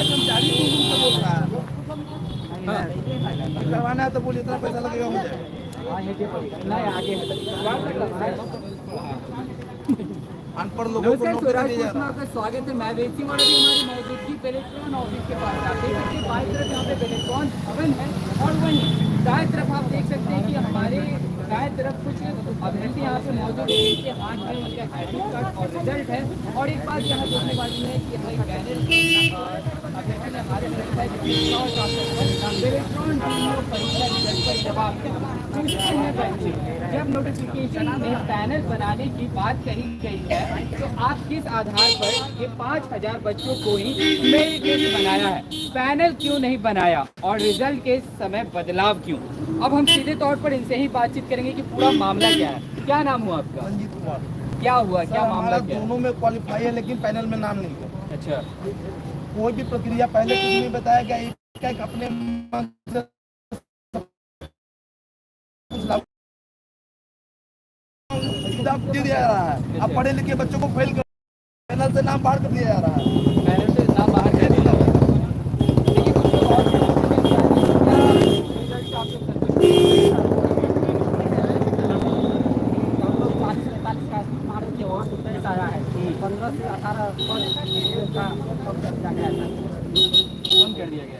कर्मचारी तुमसे बोल रहा है। करवाना है तो बोलिए, इतना पैसा लगेगा मुझे। अनपढ़ लोगों को नौकरी नहीं दे रहा। आपका स्वागत है। मैं वेसिंग और अभी हमारी मौजूदगी पेलेट्रॉन ऑफिस के पास आप देख सकते हैं। बाईं तरफ यहाँ पे पेलेट्रॉन भवन है और वहीं दाएं तरफ आप देख सकते हैं कि हमारे दाएं तरफ कुछ अभ्यर्थी यहाँ पे मौजूद है जिनके हाथ में उनका एडमिट कार्ड और रिजल्ट है। और एक बात यहाँ देखने वाली है कि हमारे बैनर अभ्यर्थी ने हमारे पेलेट्रॉन परीक्षा रिजल्ट का जवाब जब नोटिफिकेशन में पैनल बनाने की बात कही गई है तो आप किस आधार पर ये 5000 बच्चों को ही मेरिट लिस्ट बनाया है, पैनल क्यों नहीं बनाया और रिजल्ट के समय बदलाव क्यों? अब हम सीधे तौर पर इनसे ही बातचीत करेंगे कि पूरा मामला क्या है। क्या नाम हुआ आपका? रंजीत कुमार। क्या हुआ, क्या मामला? दोनों में क्वालिफाई है लेकिन पैनल में नाम नहीं है। अच्छा, कोई भी प्रक्रिया पहले कुछ नहीं बताया गया, एक अपने मन से दे दिया जा रहा है। अब पढ़े लिखे बच्चों को फेल कर पैनल से नाम बाहर कर दिया जा रहा है। पैनल से नाम बाहर कर दिया जा रहा है। आया है 15 से 18 का कम कर दिया गया।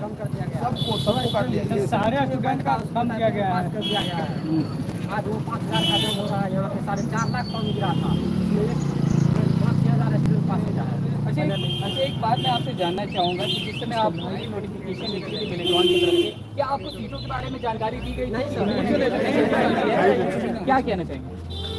सबको काट दिया गया। सारे स्टूडेंट का कम किया गया है। आज वो 5000 का जब हो रहा है, यहाँ पे 4.5 लाख फॉर्म गिरा था, 5000 स्टूडेंट पास किया है। अच्छा, एक बात मैं आपसे जानना चाहूँगा कि जिस समय आप नोटिफिकेशन लिखी थी पेलेट्रॉन की तरफ से, क्या आपको सीटों के बारे में जानकारी दी गई? नहीं, क्या कहना चाहेंगे?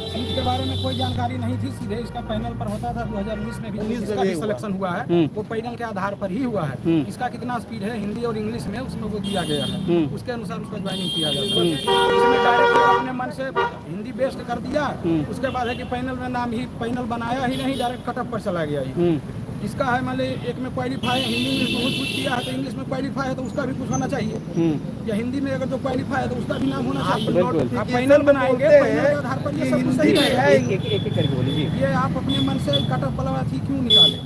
सीट के बारे में कोई जानकारी नहीं थी। सीधे इसका पैनल पर होता था। 2019 में भी इसका भी सिलेक्शन हुआ है, वो पैनल के आधार पर ही हुआ है। इसका कितना स्पीड है हिंदी और इंग्लिश में, उसमें वो दिया गया है, उसके अनुसार उसका ज्वाइनिंग किया जाता है। इसमें डायरेक्ट अपने मन से हिंदी बेस्ड कर दिया। उसके बाद है कि पैनल में नाम ही पैनल बनाया ही नहीं, डायरेक्ट कटअप पर चला गया। इसका है मान लीजिए एक में क्वालिफाई है, हिंदी में बहुत कुछ किया है तो इंग्लिश में क्वालिफाई है तो उसका भी कुछ होना चाहिए, या हिंदी में अगर जो क्वालिफाई है तो उसका भी नाम होना चाहिए। आप पैनल बनाएंगे, पैनल के आधार पर ये सब कुछ सही है। ये आप अपने मन से कटअप वाला थी क्यों निकाले?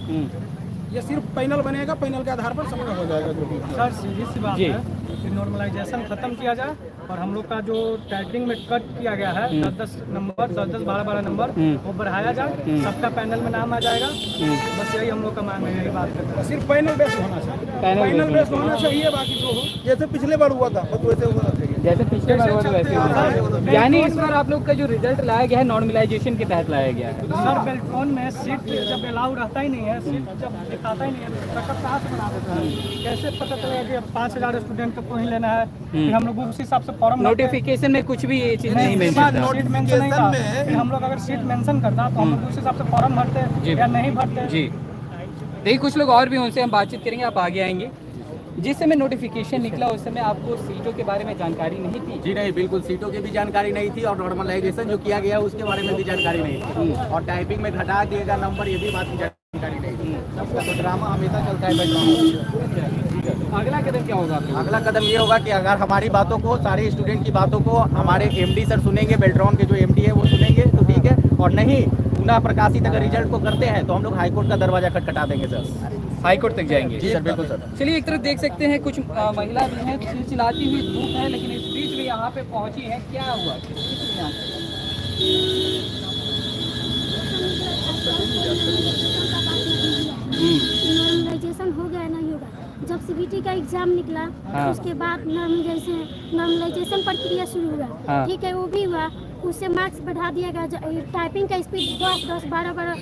ये सिर्फ पैनल बनेगा, पैनल के आधार पर सबका हो जाएगा। जो भी सर सीधी सी बात है कि नॉर्मलाइजेशन खत्म किया जाए और हम लोग का जो टाइपिंग में कट किया गया है 10-10 नंबर, 10-10, 12-12 नंबर वो बढ़ाया जाए, सबका पैनल में नाम आ जाएगा। बस यही हम लोग का मांग है, यही बात करते हैं। सिर्फ पैनल बेस्ड होना चाहिए, पैनल बेस्ड होना चाहिए, बाकी जो हो जैसे पिछले बार हुआ था बस वैसे होना चाहिए। जैसे पिछले बार हुआ था वैसे होना। यानी इस बार आप लोग का जो रिजल्ट लाया गया है नॉर्मलाइजेशन के तहत लाया गया है। सर बेल्ट्रॉन में सीट जब अलाउ रहता ही नहीं है, सीट जब दिखाता ही नहीं है, कटअप कहाँ से बना देता है? कैसे पता चलेगा कि 5000 स्टूडेंट को ही लेना है? फिर हम लोग उस हिसाब से फॉर्म नोटिफिकेशन में कुछ भी ये चीज नहीं मेंशन था। हम लोग अगर सीट मेंशन करता तो हम लोग उस हिसाब से फॉर्म भरते या नहीं भरते। जी, देखिए कुछ लोग और भी उनसे हम बातचीत करेंगे, आप आगे आएंगे। जिस समय नोटिफिकेशन निकला उस समय आपको सीटों के बारे में जानकारी नहीं थी? जी नहीं, बिल्कुल सीटों की भी जानकारी नहीं थी और नॉर्मलाइजेशन जो किया गया उसके बारे में भी जानकारी नहीं थी, और टाइपिंग में घटा दिएगा नंबर, ये भी बात की जानकारी नहीं थी। सबका तो ड्रामा हमेशा चलता है। अगला कदम क्या होगा? अगला कदम ये होगा कि अगर हमारी बातों को, सारे स्टूडेंट की बातों को हमारे एमडी सर सुनेंगे, बेल्ट्रॉन के जो एमडी है वो सुनेंगे तो ठीक है, और नहीं पुनः प्रकाशित अगर रिजल्ट को करते हैं तो हम लोग हाईकोर्ट का दरवाजा खटखटा देंगे सर। हाईकोर्ट तक जाएंगे? जी सर, बिल्कुल सर। चलिए, एक तरफ देख सकते हैं कुछ महिला भी हैं, चिल्लाती हुई धूप है, लेकिन इस बीच भी यहाँ पे पहुँची है। क्या हुआ? नॉर्मलाइजेशन हो गया नहीं होगा? जब सीबीटी का एग्जाम निकला उसके बाद नॉर्मलाइजेशन प्रक्रिया शुरू हुआ, ठीक है, वो भी हुआ, उससे मार्क्स बढ़ा दिया गया, टाइपिंग का स्पीड 10-10, 12-12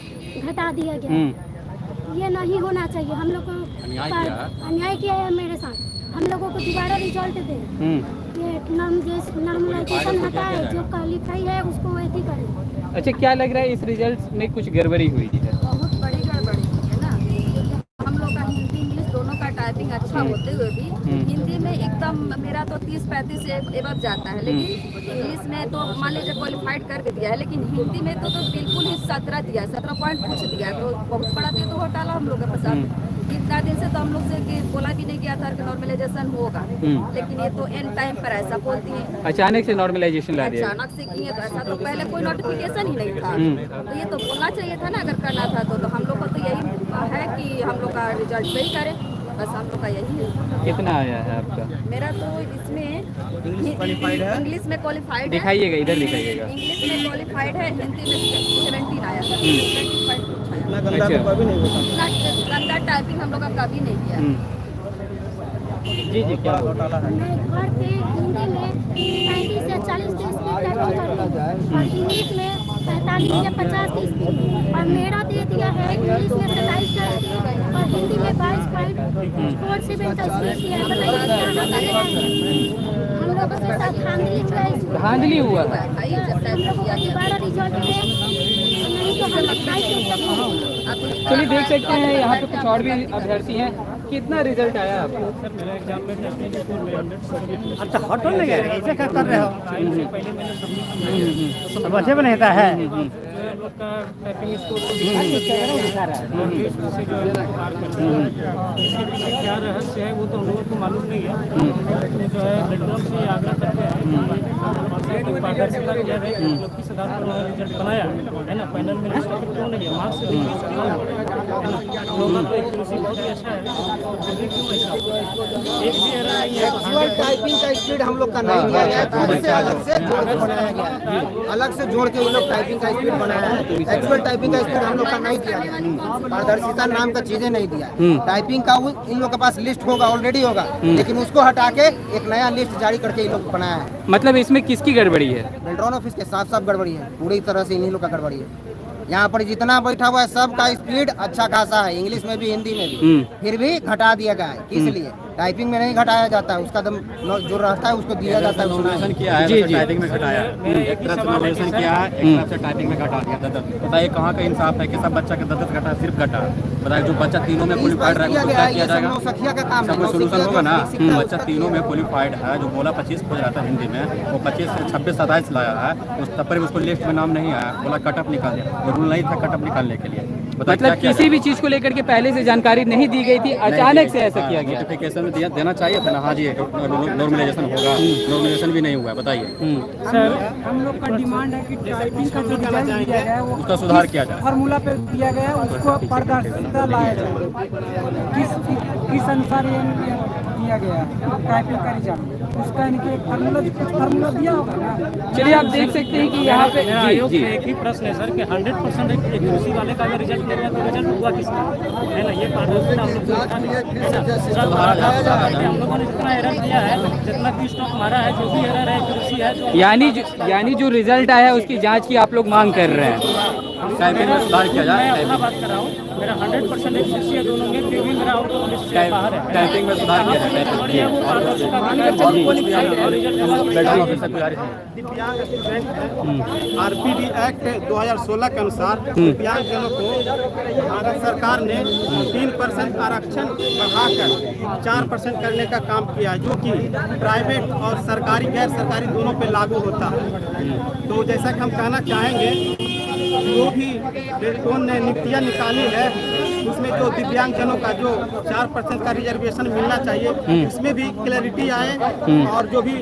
घटा दिया गया। ये नहीं होना चाहिए। हम लोग को अन्याय किया है मेरे साथ। हम लोगों को दोबारा रिजल्ट दे, ये नॉर्मलाइजेशन हटाए, जो क्वालिफाई है उसको वैसे करें। अच्छा, क्या लग रहा है इस रिजल्ट में कुछ गड़बड़ी हुई है? बहुत बड़ी गड़बड़ी है ना। हम लोग का हिंदी इंग्लिश दोनों का टाइपिंग अच्छा होते हुए भी हिंदी में एकदम मेरा तो 30-35 से एबव जाता है, लेकिन इंग्लिश में तो मान लीजिए क्वालिफाइड करके दिया है, लेकिन हिंदी में तो बिल्कुल ही 17 दिया है, 17 पॉइंट कुछ दिया, तो बहुत बड़ा तो घोटाला हम लोग के साथ। इतना दिन से तो हम लोग से कि बोला भी नहीं गया था कि नॉर्मलाइजेशन होगा, लेकिन ये तो एंड टाइम पर ऐसा बोलती है। अचानक से नॉर्मलाइजेशन ला दिया? अचानक से किए तो ऐसा तो पहले कोई नोटिफिकेशन ही नहीं था, तो ये तो बोलना चाहिए था ना अगर करना था तो हम लोग को तो यही है कि हम लोग का रिजल्ट सही करें। बस हम लोग का यही है। कितना आया है आपका? मेरा तो इसमें इंग्लिश में क्वालिफाइड है, दिखाइएगा, इधर दिखाइएगा। इंग्लिश में क्वालिफाइड है, हिंदी में 17 आया था। 75 कुछ आया। इतना गंदा तो कभी नहीं होता। इतना गंदा टाइपिंग हम लोग का कभी नहीं किया। जी जी, क्या मैं घर पे हिंदी में 35 से 40 की स्पीड टाइपिंग करती हूँ और इंग्लिश में 45 या 50 की स्पीड, और मेरा दे दिया है इंग्लिश में 27 का स्पीड और हिंदी में 22.47 का स्पीड दिया है। बताइए क्या हम करेगा? हम लोग के साथ धांधली हुआ है इसमें। धांधली हुआ? हम लोगों का दोबारा रिजल्ट है, नहीं तो हम 28 तक नहीं। चलिए देख सकते हैं यहाँ पे कुछ और भी अभ्यर्थी हैं। कितना रिजल्ट आया आपको? अच्छा हटो नहीं गए, ऐसे क्या कर रहे हो? सब अच्छे में रहता है। क्या रहस्य है वो तो हम लोगों को मालूम नहीं है। जो है लड़कों से आग्रह करते हैं पारदर्शिता के लिए रिजल्ट बनाया है ना, फाइनल में क्यों नहीं है, मार्क्स से लोगों को एक बहुत ही अच्छा है। एक भी एरर नहीं है। टाइपिंग का स्पीड हम लोग का नहीं दिया गया है, अलग से जोड़ के बनाया गया है। अलग से जोड़ के इन लोग टाइपिंग का स्पीड बनाया है। एक्चुअल टाइपिंग का स्पीड हम लोग का नहीं दिया गया। पारदर्शिता नाम का चीजें नहीं दिया। टाइपिंग का इन लोग के पास लिस्ट होगा, ऑलरेडी होगा, लेकिन उसको हटा के एक नया लिस्ट जारी करके इन लोग बनाया है। मतलब इसमें किसकी गड़बड़ी है? बेल्ट्रॉन ऑफिस के साफ साफ गड़बड़ी है, पूरी तरह से इन्हीं लोग का गड़बड़ी है। यहाँ पर जितना बैठा हुआ है सबका स्पीड अच्छा खासा है, इंग्लिश में भी हिंदी में भी, फिर भी घटा दिया गया है। किस लिए? टाइपिंग में नहीं घटाया जाता है, उसका जो रहता है उसको दिया जाता है। नोटिफिकेशन किया है, जी, जी। टाइपिंग में घटाया है। एक तरफ से नोटिफिकेशन किया है, एक तरफ से टाइपिंग में घटा दिया 10। बताइए कहाँ का इंसाफ है कि सब बच्चा के 10 घटा, सिर्फ घटा। बताइए जो बच्चा तीनों में क्वालिफाइड रहेगा उसको क्या किया जाएगा? नौसखिया का काम है, सब सोल्यूशन होगा ना। नौसखिया बच्चा तीनों में क्वालिफाइड है, जो बोला 25 खोज रहा था हिंदी में, वो 25 से 26 27 लाया है, उस तब पर उसको लिस्ट में नाम नहीं आया, बोला कटअप निकाल दिया। वो रूल नहीं था कटअप निकालने के लिए। मतलब किसी भी चीज को लेकर के पहले से जानकारी नहीं दी गई थी, अचानक से ऐसा किया गया? नोटिफिकेशन में देना चाहिए था ना। हाँ जी, नॉर्मलाइजेशन होगा, नॉर्मलाइजेशन भी नहीं हुआ। बताइए सर हम लोग का डिमांड है कि टाइपिंग का जो रिजल्ट दिया गया है वो उसका सुधार किया जाए। फार्मूला पे दिया गया है, उसको पारदर्शिता लाया जाए। किस अनुसार ये दिया गया टाइपिंग का रिजल्ट, उसका इनके फार्मूला दिया होगा ना। चलिए आप देख सकते हैं कि यहाँ पे आयोग जी से एक ही प्रश्न है सर कि 100% एक्यूरेसी वाले का अगर रिजल्ट मिलेगा तो रिजल्ट हुआ किसका है ना, ये पारदर्शिता हम लोग को हम लोगों ने जितना एरर दिया है, जितना भी स्टॉक मारा है, जो भी एरर है एक्यूरेसी है, यानी जो रिजल्ट आया उसकी जांच की आप लोग मांग कर रहे हैं। टाइपिंग में सुधार किया मैं जाए। अपना बात कर रहा हूँ, मेरा 100% एक्यूरेसी है दोनों में, फिर भी मेरा आउट ऑफ लिस्ट से बाहर है। टाइपिंग में सुधार किया जाए। और ये वो पारदर्शिता का रिजल्ट दिव्यांग स्टूडेंट है। आरपीडी एक्ट 2016 के अनुसार दिव्यांगजनों को भारत सरकार ने 3% आरक्षण बढ़ाकर 4% करने का काम किया है, जो कि प्राइवेट और सरकारी गैर सरकारी दोनों पे लागू होता है। तो जैसा कि हम कहना चाहेंगे, जो भी बेल्ट्रॉन ने नीतियाँ निकाली है उसमें जो दिव्यांगजनों का जो 4% का रिजर्वेशन मिलना चाहिए, उसमें भी क्लैरिटी आए, और जो भी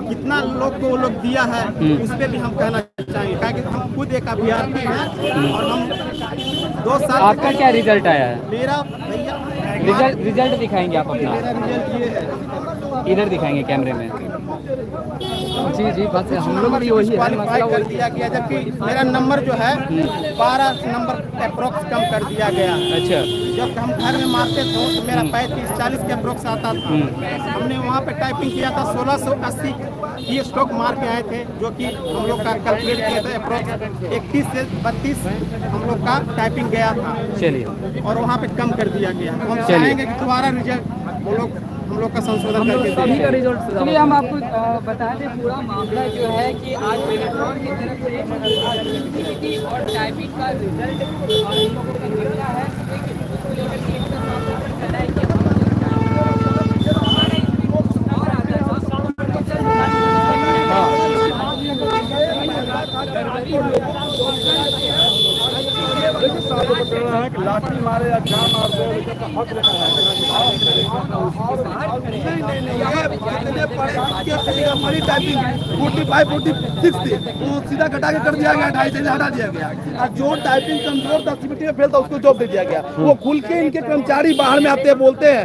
कितना लोग को वो लोग दिया है उस पर भी हम कहना चाहेंगे, क्योंकि हम खुद एक अभ्यर्थी हैं और हम 2 साल। आपका क्या रिजल्ट आया है? मेरा भैया रिजल्ट दिखाएंगे आप अपना? मेरा रिजल्ट ये है, इधर दिखाएंगे कैमरे में। जी बात है, हम लोग भी वही है, क्वालिफाई कर दिया गया, जबकि मेरा नंबर जो है 12 नंबर अप्रोक्स कम कर दिया गया। अच्छा, जब हम घर में मारते थे तो मेरा 35-40 के अप्रोक्स आता था। हमने वहाँ पे टाइपिंग किया था 1680 ये स्टॉक मार के आए थे, जो कि हम लोग का कैलकुलेट किया था अप्रोक्स 31 से 32 हम लोग का टाइपिंग गया था। चलिए और वहाँ पे कम कर दिया गया। हम चाहेंगे कि दोबारा रिजल्ट हम लोग का संशोधन करके दें। चलिए हम आपको बता दें पूरा मामला जो है कि आज बेल्ट्रॉन की तरफ से एक्टिविटी और टाइपिंग का रिजल्ट हम लोगों का मिलता है, लेकिन उसको लेकर के एक तरफ आपको बताया कि हमारे और आता लाठी मारे या जान मार दो, बड़ी टाइपिंग 45-46 थी, वो सीधा घटा के कर दिया गया, 2.5 से हटा दिया गया। और जो टाइपिंग कमजोर था, सीबीटी में फेल था, उसको जॉब दे दिया गया। वो खुल के इनके कर्मचारी बाहर में आते हैं, बोलते हैं